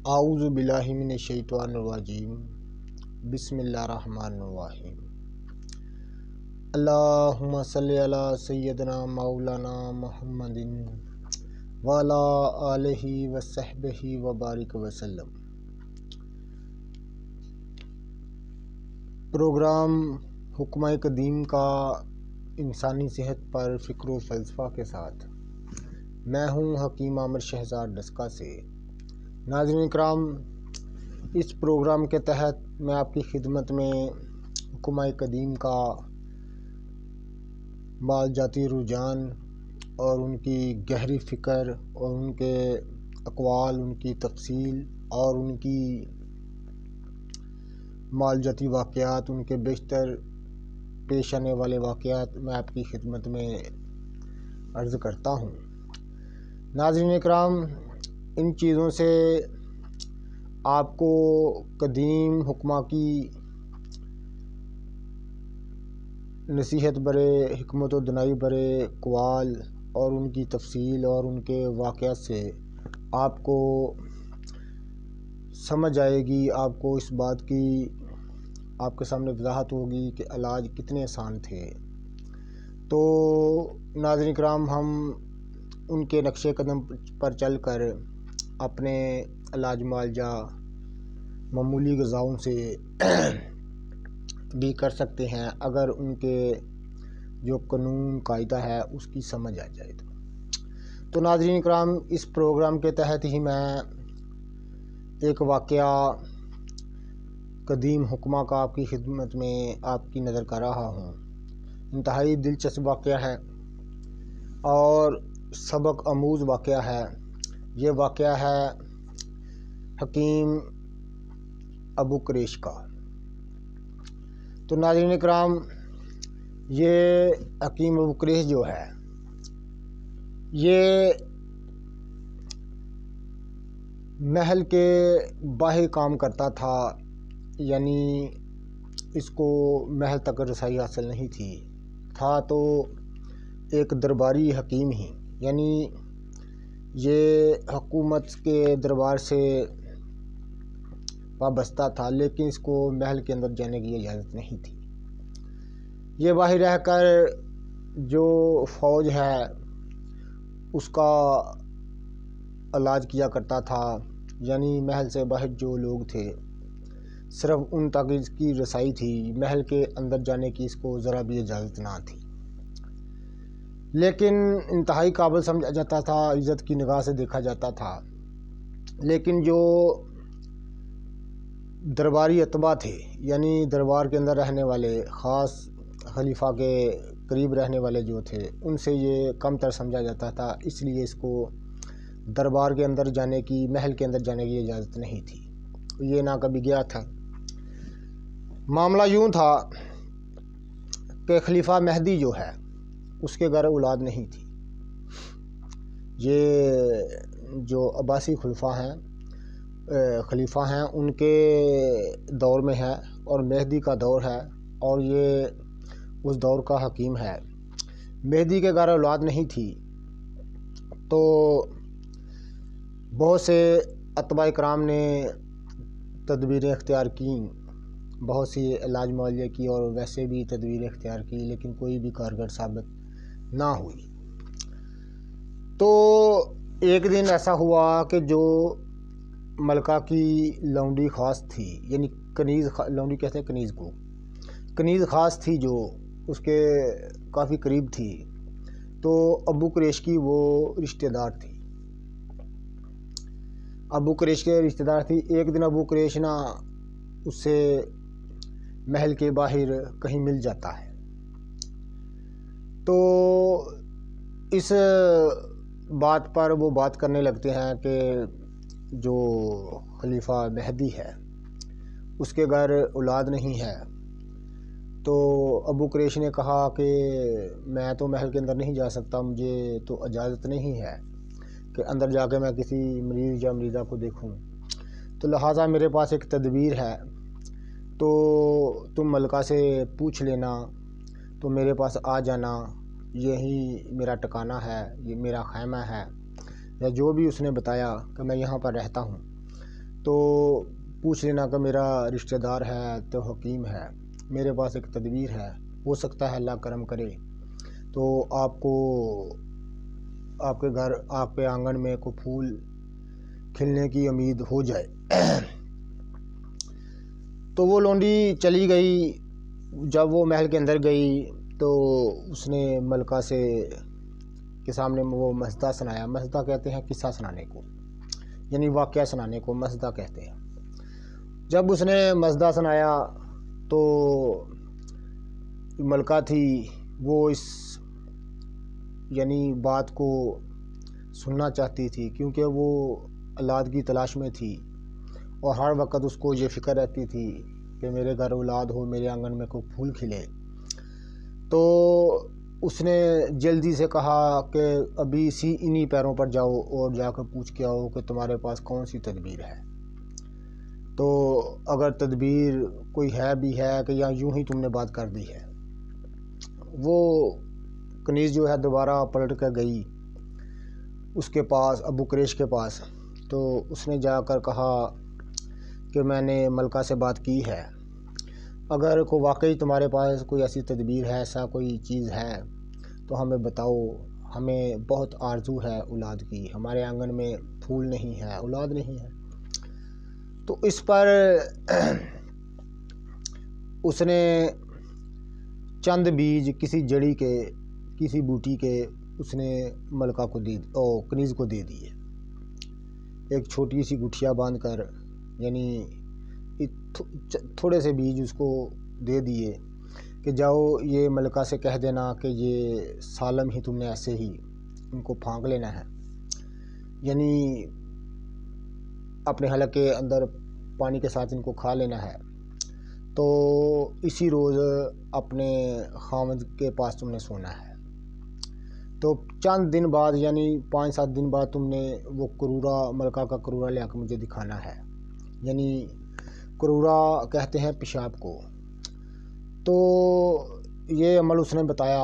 اعوذ باللہ من الشیطان الرجیم بسم اللہ الرحمن الرحیم اللہم صلی علی سیدنا مولانا محمد وعلی آلہ وصحبہ وبارک وسلم۔ پروگرام حکمہ قدیم کا انسانی صحت پر فکر و فلسفہ کے ساتھ میں ہوں حکیم عامر شہزاد ڈسکا سے۔ ناظرین کرام، اس پروگرام کے تحت میں آپ کی خدمت میں حکمہ قدیم کا مالجاتی رجحان اور ان کی گہری فکر اور ان کے اقوال، ان کی تفصیل اور ان کی مالجاتی واقعات، ان کے بیشتر پیش آنے والے واقعات میں آپ کی خدمت میں عرض کرتا ہوں۔ ناظرین کرام، ان چیزوں سے آپ کو قدیم حکمہ کی نصیحت برے، حکمت و دانائی برے اقوال اور ان کی تفصیل اور ان کے واقعات سے آپ کو سمجھ آئے گی، آپ کو اس بات کی آپ کے سامنے وضاحت ہوگی کہ علاج کتنے آسان تھے۔ تو ناظرین کرام، ہم ان کے نقش قدم پر چل کر اپنے علاج معالجہ معمولی غذاؤں سے بھی کر سکتے ہیں، اگر ان کے جو قانون قاعدہ ہے اس کی سمجھ آ جائے تو ناظرین کرام، اس پروگرام کے تحت ہی میں ایک واقعہ قدیم حکمہ کا آپ کی خدمت میں آپ کی نظر کر رہا ہوں۔ انتہائی دلچسپ واقعہ ہے اور سبق آموز واقعہ ہے۔ یہ واقعہ ہے حکیم ابو قریش کا۔ تو ناظرین کرام، یہ حکیم ابو قریش جو ہے، یہ محل کے باہر کام کرتا تھا، یعنی اس کو محل تک رسائی حاصل نہیں تھا تو ایک درباری حکیم ہی، یعنی یہ حکومت کے دربار سے وابستہ تھا، لیکن اس کو محل کے اندر جانے کی اجازت نہیں تھی۔ یہ باہر رہ کر جو فوج ہے اس کا علاج کیا کرتا تھا، یعنی محل سے باہر جو لوگ تھے صرف ان تک اس کی رسائی تھی، محل کے اندر جانے کی اس کو ذرا بھی اجازت نہ تھی، لیکن انتہائی قابل سمجھا جاتا تھا، عزت کی نگاہ سے دیکھا جاتا تھا۔ لیکن جو درباری اتباع تھے، یعنی دربار کے اندر رہنے والے، خاص خلیفہ کے قریب رہنے والے جو تھے، ان سے یہ کم تر سمجھا جاتا تھا، اس لیے اس کو دربار کے اندر جانے کی، محل کے اندر جانے کی اجازت نہیں تھی، یہ نہ کبھی گیا تھا۔ معاملہ یوں تھا کہ خلیفہ مہدی جو ہے اس کے گھر اولاد نہیں تھی۔ یہ جو عباسی خلیفہ ہیں ان کے دور میں ہے اور مہدی کا دور ہے، اور یہ اس دور کا حکیم ہے۔ مہدی کے گھر اولاد نہیں تھی تو بہت سے اتباع کرام نے تدبیریں اختیار کیں، بہت سی علاج معالجے کی اور ویسے بھی تدبیریں اختیار کی، لیکن کوئی بھی کارگر ثابت نہ ہوئی۔ تو ایک دن ایسا ہوا کہ جو ملکہ کی لونڈی خاص تھی، یعنی کنیز، لونڈی کہتے ہیں کنیز کو، کنیز خاص تھی جو اس کے کافی قریب تھی، تو ابو قریش کی وہ رشتہ دار تھی، ابو قریش کے رشتہ دار تھی۔ ایک دن ابو قریش نا اس سے محل کے باہر کہیں مل جاتا ہے، تو اس بات پر وہ بات کرنے لگتے ہیں کہ جو خلیفہ مہدی ہے اس کے گھر اولاد نہیں ہے۔ تو ابو قریش نے کہا کہ میں تو محل کے اندر نہیں جا سکتا، مجھے تو اجازت نہیں ہے کہ اندر جا کے میں کسی مریض یا مریضہ کو دیکھوں، تو لہٰذا میرے پاس ایک تدبیر ہے، تو تم ملکہ سے پوچھ لینا، تو میرے پاس آ جانا، یہی میرا ٹکانہ ہے، یہ میرا خیمہ ہے، یا جو بھی اس نے بتایا کہ میں یہاں پر رہتا ہوں۔ تو پوچھ لینا کہ میرا رشتہ دار ہے تو حکیم ہے، میرے پاس ایک تدبیر ہے، ہو سکتا ہے اللہ کرم کرے تو آپ کو آپ کے گھر آپ کے آنگن میں کوئی پھول کھلنے کی امید ہو جائے۔ تو وہ لونڈی چلی گئی۔ جب وہ محل کے اندر گئی تو اس نے ملکہ سے کے سامنے وہ مزدہ سنایا۔ مزدہ کہتے ہیں قصہ سنانے کو، یعنی واقعہ سنانے کو مزدہ کہتے ہیں۔ جب اس نے مزدہ سنایا تو ملکہ تھی وہ اس یعنی بات کو سننا چاہتی تھی، کیونکہ وہ اولاد کی تلاش میں تھی اور ہر وقت اس کو یہ فکر رہتی تھی کہ میرے گھر اولاد ہو، میرے آنگن میں کوئی پھول کھلے۔ تو اس نے جلدی سے کہا کہ ابھی انہی پیروں پر جاؤ اور جا کر پوچھ کے آؤ کہ تمہارے پاس کون سی تدبیر ہے۔ تو اگر تدبیر کوئی ہے بھی ہے کہ یا یوں ہی تم نے بات کر دی ہے۔ وہ کنیز جو ہے دوبارہ پلٹ کر گئی اس کے پاس، ابو قریش کے پاس۔ تو اس نے جا کر کہا کہ میں نے ملکہ سے بات کی ہے، اگر کوئی واقعی تمہارے پاس کوئی ایسی تدبیر ہے، ایسا کوئی چیز ہے تو ہمیں بتاؤ، ہمیں بہت آرزو ہے اولاد کی، ہمارے آنگن میں پھول نہیں ہے، اولاد نہیں ہے۔ تو اس پر اس نے چند بیج کسی جڑی کے، کسی بوٹی کے اس نے ملکہ کو کنیز کو دے دیے، ایک چھوٹی سی گٹھیا باندھ کر، یعنی تھوڑے سے بیج اس کو دے دیے کہ جاؤ یہ ملکہ سے کہہ دینا کہ یہ سالم ہی تم نے ایسے ہی ان کو پھانک لینا ہے، یعنی اپنے حلق کے اندر پانی کے ساتھ ان کو کھا لینا ہے، تو اسی روز اپنے خاوند کے پاس تم نے سونا ہے۔ تو چند دن بعد یعنی 5-7 دن بعد تم نے وہ کرورا، ملکہ کا کرورا لے کر مجھے دکھانا ہے، یعنی کرورا کہتے ہیں پیشاب کو۔ تو یہ عمل اس نے بتایا۔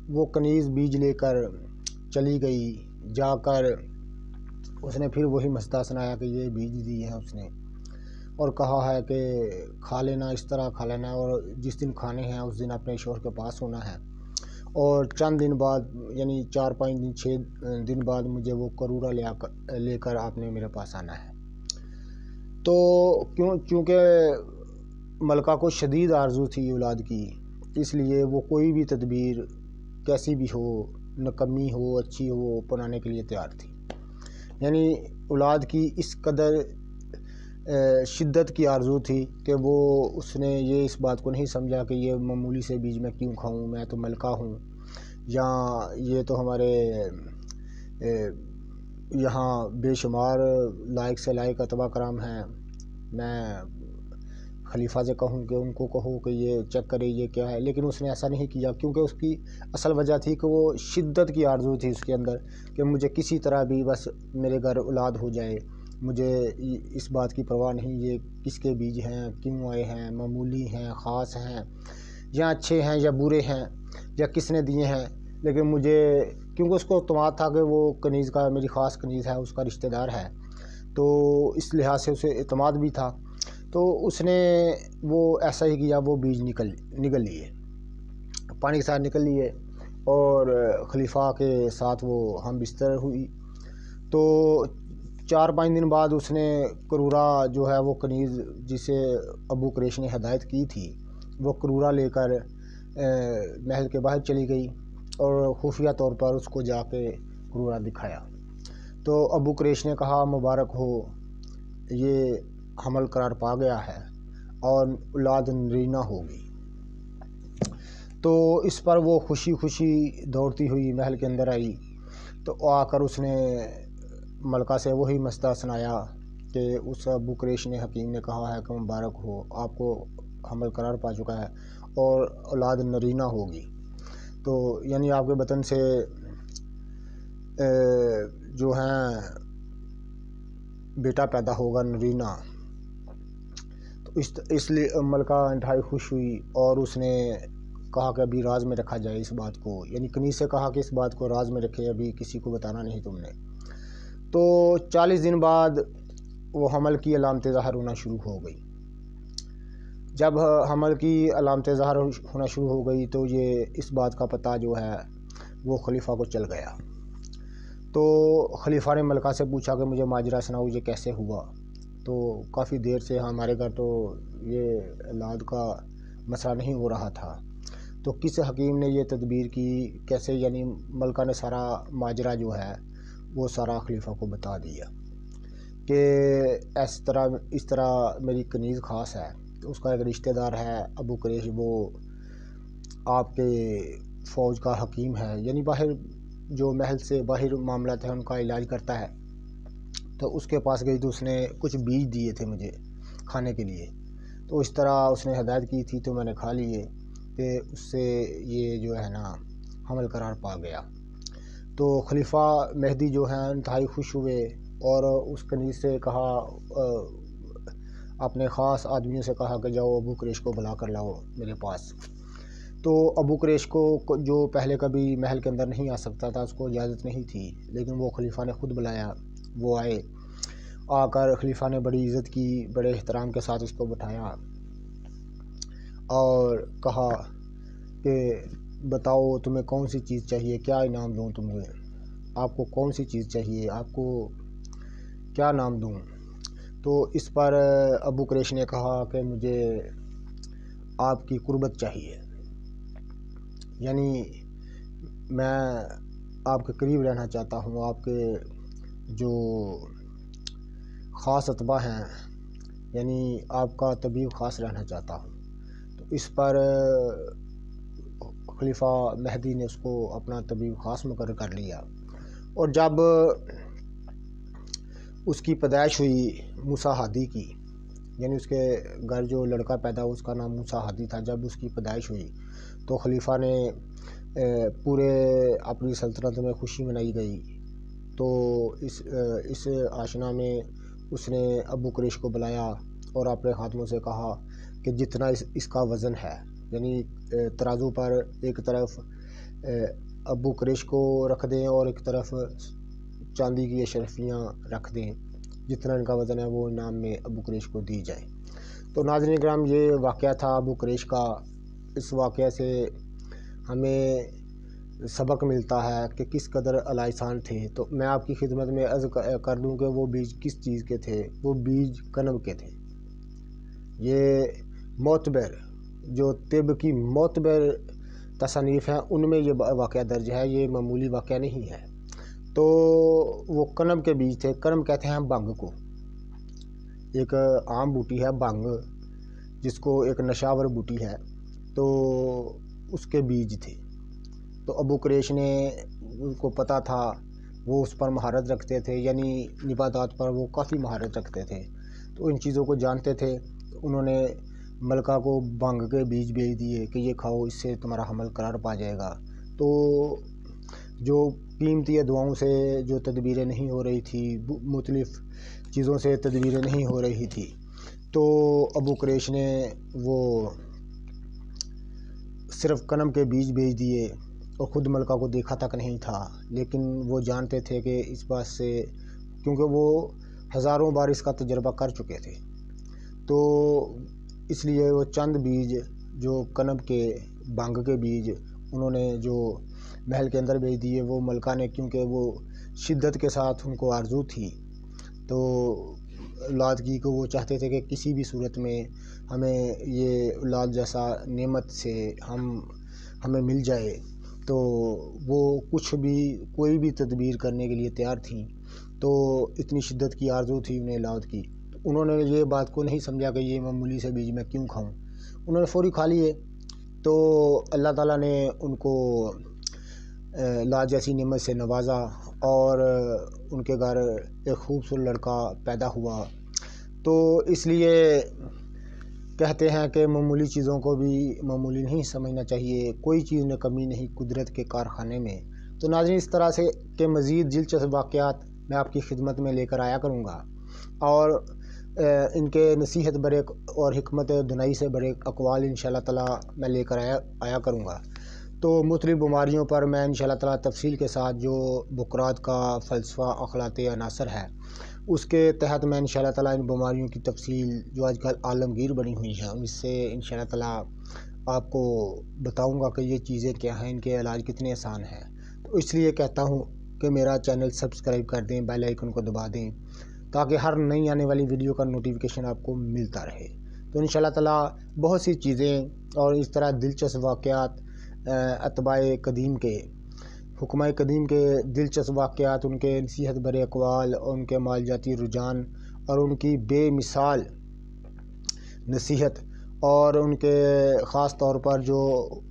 وہ کنیز بیج لے کر چلی گئی، جا کر اس نے پھر وہی مزدہ سنایا کہ یہ بیج دیے ہیں اس نے، اور کہا ہے کہ کھا لینا، اس طرح کھا لینا، اور جس دن کھانے ہیں اس دن اپنے شوہر کے پاس ہونا ہے، اور چند دن بعد یعنی 4-5 دن 6 دن بعد مجھے وہ کرورا لے کر آپ نے میرے پاس آنا ہے۔ تو چونکہ ملکہ کو شدید آرزو تھی اولاد کی، اس لیے وہ کوئی بھی تدبیر کیسی بھی ہو، نکمی ہو اچھی ہو، اپنانے کے لیے تیار تھی۔ یعنی اولاد کی اس قدر شدت کی آرزو تھی کہ وہ اس نے یہ اس بات کو نہیں سمجھا کہ یہ معمولی سے بیج میں کیوں کھاؤں، میں تو ملکہ ہوں، یا یہ تو ہمارے یہاں بے شمار لائق سے لائق اتباع کرام ہیں، میں خلیفہ سے کہوں کہ ان کو کہو کہ یہ چیک کرے یہ کیا ہے۔ لیکن اس نے ایسا نہیں کیا، کیونکہ اس کی اصل وجہ تھی کہ وہ شدت کی آرزو تھی اس کے اندر کہ مجھے کسی طرح بھی بس میرے گھر اولاد ہو جائے، مجھے اس بات کی پرواہ نہیں یہ کس کے بیج ہیں، کیوں آئے ہیں، معمولی ہیں، خاص ہیں، یا اچھے ہیں یا برے ہیں، یا کس نے دیے ہیں، لیکن مجھے کیونکہ اس کو اعتماد تھا کہ وہ کنیز کا میری خاص کنیز ہے، اس کا رشتہ دار ہے، تو اس لحاظ سے اسے اعتماد بھی تھا۔ تو اس نے وہ ایسا ہی کیا، وہ بیج نگل لیے، پانی کے ساتھ نکل لیے، اور خلیفہ کے ساتھ وہ ہم بستر ہوئی۔ تو 4-5 دن بعد اس نے کرورا جو ہے وہ کنیز جسے ابو قریش نے ہدایت کی تھی، وہ کرورا لے کر محل کے باہر چلی گئی اور خفیہ طور پر اس کو جا کے کرورا دکھایا۔ تو ابو قریش نے کہا مبارک ہو، یہ حمل قرار پا گیا ہے اور اولاد نرینہ ہوگی۔ تو اس پر وہ خوشی خوشی دوڑتی ہوئی محل کے اندر آئی، تو آ کر اس نے ملکہ سے وہی مسئلہ سنایا کہ اس ابو قریش نے، حکیم نے کہا ہے کہ مبارک ہو، آپ کو حمل قرار پا چکا ہے اور اولاد نرینہ ہوگی، تو یعنی آپ کے بطن سے جو ہیں بیٹا پیدا ہوگا نرینہ۔ تو اس لیے ملکہ انتہائی خوش ہوئی، اور اس نے کہا کہ ابھی راز میں رکھا جائے اس بات کو، یعنی کنیز سے کہا کہ اس بات کو راز میں رکھے، ابھی کسی کو بتانا نہیں تم نے۔ تو 40 دن بعد وہ حمل کی علامتیں ظاہر ہونا شروع ہو گئی۔ جب حمل کی علامتیں ظاہر ہونا شروع ہو گئی تو یہ اس بات کا پتہ جو ہے وہ خلیفہ کو چل گیا۔ تو خلیفہ نے ملکہ سے پوچھا کہ مجھے ماجرا سناؤ، یہ کیسے ہوا؟ تو کافی دیر سے ہمارے گھر تو یہ اولاد کا مسئلہ نہیں ہو رہا تھا، تو کس حکیم نے یہ تدبیر کی، کیسے؟ یعنی ملکہ نے سارا ماجرا جو ہے وہ سارا خلیفہ کو بتا دیا کہ اس طرح میری کنیز خاص ہے، تو اس کا ایک رشتہ دار ہے ابو قریش، وہ آپ کے فوج کا حکیم ہے، یعنی باہر جو محل سے باہر معاملات ہیں ان کا علاج کرتا ہے۔ تو اس کے پاس گئی تو اس نے کچھ بیج دیے تھے مجھے کھانے کے لیے، تو اس طرح اس نے ہدایت کی تھی، تو میں نے کھا لیے کہ اس سے یہ جو ہے نا حمل قرار پا گیا۔ تو خلیفہ مہدی جو ہیں انتہائی خوش ہوئے اور اس کنیز سے کہا، اپنے خاص آدمیوں سے کہا کہ جاؤ ابو قریش کو بلا کر لاؤ میرے پاس۔ تو ابو قریش کو جو پہلے کبھی محل کے اندر نہیں آ سکتا تھا، اس کو اجازت نہیں تھی، لیکن وہ خلیفہ نے خود بلایا، وہ آئے۔ آ کر خلیفہ نے بڑی عزت کی، بڑے احترام کے ساتھ اس کو بٹھایا اور کہا کہ بتاؤ تمہیں کون سی چیز چاہیے، کیا انعام دوں تمہیں، آپ کو کون سی چیز چاہیے، آپ کو کیا نام دوں؟ تو اس پر ابو قریش نے کہا کہ مجھے آپ کی قربت چاہیے، یعنی میں آپ کے قریب رہنا چاہتا ہوں، آپ کے جو خاص اتباع ہیں، یعنی آپ کا طبیب خاص رہنا چاہتا ہوں۔ تو اس پر خلیفہ مہدی نے اس کو اپنا طبیب خاص مقرر کر لیا، اور جب اس کی پیدائش ہوئی موسیٰ ہادی کی، یعنی اس کے گھر جو لڑکا پیدا ہوا اس کا نام موسیٰ ہادی تھا، جب اس کی پیدائش ہوئی تو خلیفہ نے پورے اپنی سلطنت میں خوشی منائی گئی۔ تو اس آشنا میں اس نے ابو قریش کو بلایا اور اپنے خادموں سے کہا کہ جتنا اس کا وزن ہے، یعنی ترازو پر ایک طرف ابو قریش کو رکھ دیں اور ایک طرف چاندی کی اشرفیاں رکھ دیں، جتنا ان کا وزن ہے وہ انعام میں ابو قریش کو دی جائے۔ تو ناظرین کرام، یہ واقعہ تھا ابو قریش کا۔ اس واقعہ سے ہمیں سبق ملتا ہے کہ کس قدر الاحسان تھے۔ تو میں آپ کی خدمت میں عرض کر دوں کہ وہ بیج کس چیز کے تھے، وہ بیج کنب کے تھے۔ یہ معتبر جو طب کی معتبر تصانیف ہیں ان میں یہ واقعہ درج ہے، یہ معمولی واقعہ نہیں ہے۔ تو وہ کنب کے بیج تھے، کنب کہتے ہیں بھنگ کو، ایک عام بوٹی ہے بھنگ، جس کو ایک نشاور بوٹی ہے، تو اس کے بیج تھے۔ تو ابو قریش نے ان کو پتہ تھا، وہ اس پر مہارت رکھتے تھے، یعنی نباتات پر وہ کافی مہارت رکھتے تھے، تو ان چیزوں کو جانتے تھے۔ انہوں نے ملکہ کو بھنگ کے بیج بھیج دیے کہ یہ کھاؤ، اس سے تمہارا حمل قرار پا جائے گا۔ تو جو قیمتی دعاؤں سے جو تدبیریں نہیں ہو رہی تھی، مختلف چیزوں سے تدبیریں نہیں ہو رہی تھی، تو ابو قریش نے وہ صرف کنب کے بیج بھیج دیے اور خود ملکہ کو دیکھا تک نہیں تھا، لیکن وہ جانتے تھے کہ اس بات سے، کیونکہ وہ ہزاروں بار اس کا تجربہ کر چکے تھے، تو اس لیے وہ چند بیج جو کنب کے بھنگ کے بیج انہوں نے جو محل کے اندر بھیج دیے، وہ ملکہ نے، کیونکہ وہ شدت کے ساتھ ان کو آرزو تھی تو اولاد کی، کو وہ چاہتے تھے کہ کسی بھی صورت میں ہمیں یہ اولاد جیسا نعمت سے ہمیں مل جائے، تو وہ کچھ بھی کوئی بھی تدبیر کرنے کے لیے تیار تھیں۔ تو اتنی شدت کی آرزو تھی انہیں اولاد کی، تو انہوں نے یہ بات کو نہیں سمجھا کہ یہ معمولی سے بیج میں کیوں کھاؤں، انہوں نے فوری کھا لیے۔ تو اللہ تعالیٰ نے ان کو اولاد جیسی نعمت سے نوازا اور ان کے گھر ایک خوبصورت لڑکا پیدا ہوا۔ تو اس لیے کہتے ہیں کہ معمولی چیزوں کو بھی معمولی نہیں سمجھنا چاہیے، کوئی چیز میں کمی نہیں قدرت کے کارخانے میں۔ تو ناظرین، اس طرح سے کہ مزید دلچسپ واقعات میں آپ کی خدمت میں لے کر آیا کروں گا، اور ان کے نصیحت برے اور حکمت دنائی سے برے اقوال انشاءاللہ تعالیٰ میں لے کر آیا کروں گا۔ تو مختلف بیماریوں پر میں انشاءاللہ تعالیٰ تفصیل کے ساتھ جو بقرات کا فلسفہ اخلاق عناصر ہے اس کے تحت میں انشاءاللہ تعالیٰ ان بیماریوں کی تفصیل جو آج کل عالمگیر بنی ہوئی ہیں اس سے انشاءاللہ تعالیٰ آپ کو بتاؤں گا کہ یہ چیزیں کیا ہیں، ان کے علاج کتنے آسان ہیں۔ تو اس لیے کہتا ہوں کہ میرا چینل سبسکرائب کر دیں، بیل آئیکن کو دبا دیں تاکہ ہر نئی آنے والی ویڈیو کا نوٹیفیکیشن آپ کو ملتا رہے۔ تو انشاءاللہ تعالیٰ بہت سی چیزیں اور اس طرح دلچسپ واقعات اتباع قدیم کے، حکماء قدیم کے دلچسپ واقعات، ان کے نصیحت برے اقوال اور ان کے مالجاتی رجحان اور ان کی بے مثال نصیحت اور ان کے خاص طور پر جو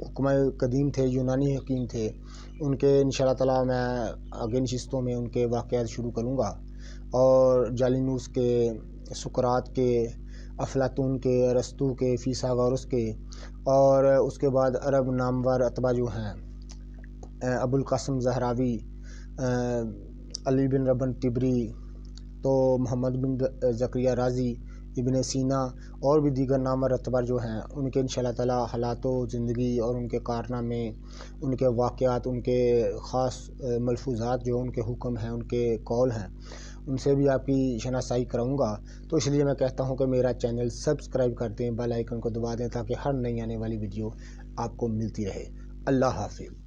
حکماء قدیم تھے، یونانی حکیم تھے، ان کے انشاءاللہ تعالیٰ میں آگے نشستوں میں ان کے واقعات شروع کروں گا، اور جالینوس کے، سقراط کے، افلاطون کے، ارسطو کے، فیثاغورس کے، اور اس کے بعد عرب نامور اتباع جو ہیں، ابو القاسم زہراوی، علی بن ربن تبری، تو محمد بن زکریا رازی، ابن سینا اور بھی دیگر نامور اتباع جو ہیں، ان کے انشاءاللہ تعالیٰ حالات و زندگی اور ان کے کارنامے، ان کے واقعات، ان کے خاص ملفوظات جو ان کے حکم ہیں، ان کے قول ہیں، ان سے بھی آپ کی شناسائی کراؤں گا۔ تو اس لیے میں کہتا ہوں کہ میرا چینل سبسکرائب کر دیں، بیل آئیکن کو دبا دیں تاکہ ہر نئی آنے والی ویڈیو آپ کو ملتی رہے۔ اللہ حافظ۔